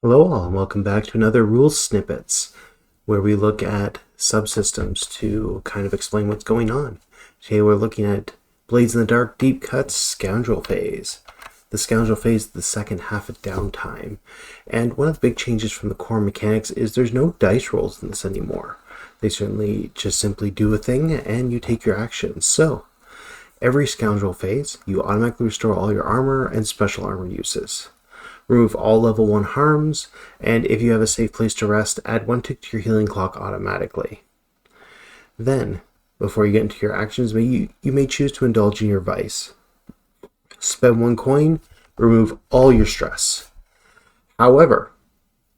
Hello all, and welcome back to another Rules Snippets, where we look at subsystems to kind of explain what's going on. Today we're looking at Blades in the Dark Deep Cuts Scoundrel Phase. The Scoundrel Phase is the second half of downtime, and one of the big changes from the core mechanics is there's no dice rolls in this anymore. They certainly just simply do a thing, and you take your actions. So, every Scoundrel Phase, you automatically restore all your armor and special armor uses. Remove all level 1 harms, and if you have a safe place to rest, add 1 tick to your healing clock automatically. Then, before you get into your actions, you may choose to indulge in your vice. Spend 1 coin, remove all your stress. However,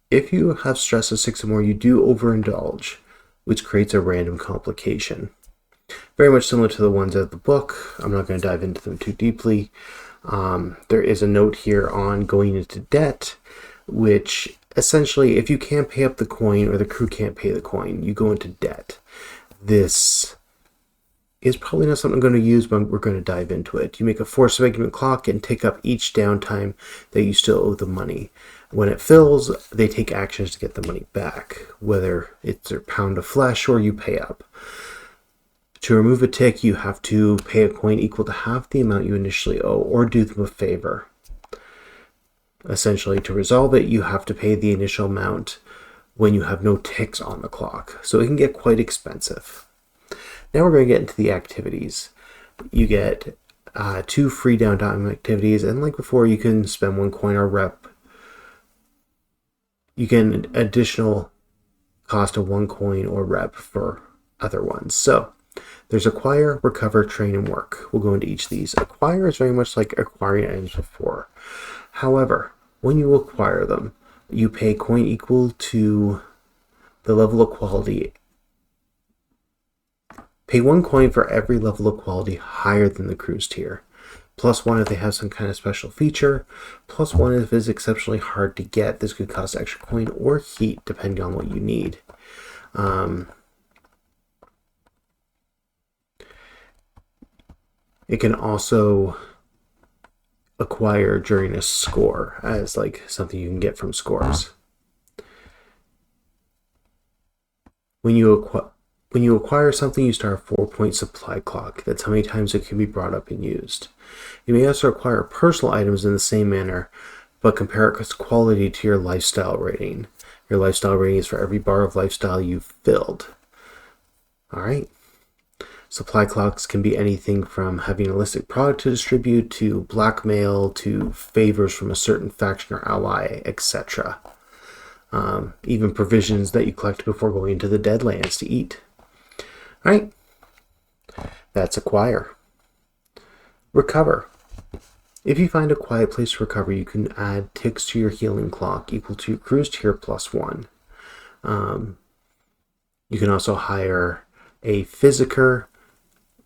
if you have stress of 6 or more, you do overindulge, which creates a random complication. Very much similar to the ones out of the book. I'm not going to dive into them too deeply. There is a note here on going into debt, which essentially, if you can't pay up the coin or the crew can't pay the coin, you go into debt. This is probably not something I'm going to use, but we're going to dive into it. You make a force segment clock and take up each downtime that you still owe the money. When it fills, they take actions to get the money back, whether it's a pound of flesh or you pay up. To remove a tick, you have to pay a coin equal to half the amount you initially owe, or do them a favor. Essentially, to resolve it, you have to pay the initial amount when you have no ticks on the clock, so it can get quite expensive. Now we're going to get into the activities. You get 2 free downtime activities, and like before, you can spend 1 coin or rep. You get an additional cost of 1 coin or rep for other ones. So, there's acquire, recover, train, and work. We'll go into each of these. Acquire is very much like acquiring items before. However, when you acquire them, you pay coin equal to the level of quality. Pay 1 coin for every level of quality higher than the crew's tier. +1 if they have some kind of special feature. +1 if it's exceptionally hard to get. This could cost extra coin or heat depending on what you need. It can also acquire during a score as like something you can get from scores. When you acquire something, you start a 4-point supply clock. That's how many times it can be brought up and used. You may also acquire personal items in the same manner, but compare its quality to your lifestyle rating. Your lifestyle rating is for every bar of lifestyle you've filled. All right. Supply clocks can be anything from having a illicit product to distribute, to blackmail, to favors from a certain faction or ally, etc. Even provisions that you collect before going into the Deadlands to eat. Alright, that's acquire. Recover. If you find a quiet place to recover, you can add ticks to your healing clock equal to your crew's tier +1. You can also hire a physiker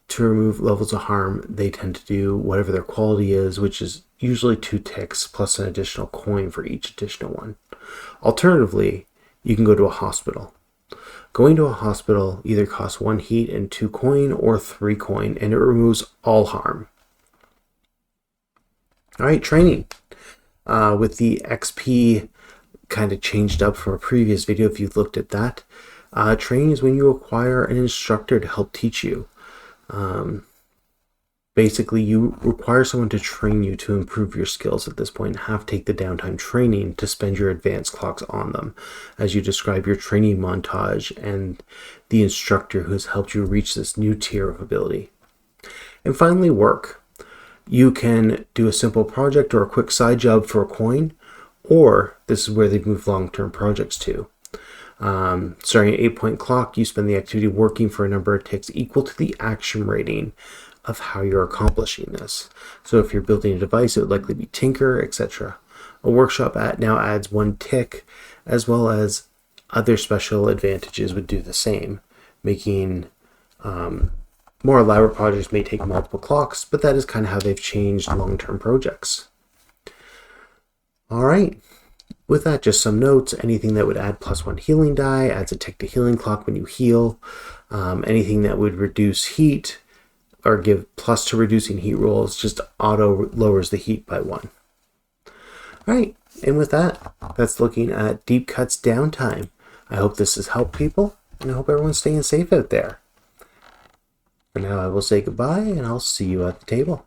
to remove levels of harm. They tend to do whatever their quality is, which is usually 2 ticks plus an additional coin for each additional one. Alternatively, you can go to a hospital. Going to a hospital either costs 1 heat and 2 coin or 3 coin, and it removes all harm. Alright, training. With the XP kind of changed up from a previous video, if you've looked at that. Training is when you acquire an instructor to help teach you. Basically, you require someone to train you to improve your skills at this point and have to take the downtime training to spend your advanced clocks on them as you describe your training montage and the instructor who has helped you reach this new tier of ability. And finally, work. You can do a simple project or a quick side job for a coin, or this is where they move long-term projects to. Starting at 8-point clock, you spend the activity working for a number of ticks equal to the action rating of how you're accomplishing this. So if you're building a device, it would likely be tinker, etc. A workshop now adds 1 tick, as well as other special advantages would do the same, making more elaborate projects may take multiple clocks, but that is kind of how they've changed long-term projects. All right. With that, just some notes. Anything that would add +1 healing die adds a tick to healing clock when you heal. Anything that would reduce heat or give plus to reducing heat rolls just auto lowers the heat by 1. All right, And with that, that's looking at deep cuts downtime. I hope this has helped people, and I hope everyone's staying safe out there. For now, I will say goodbye, and I'll see you at the table.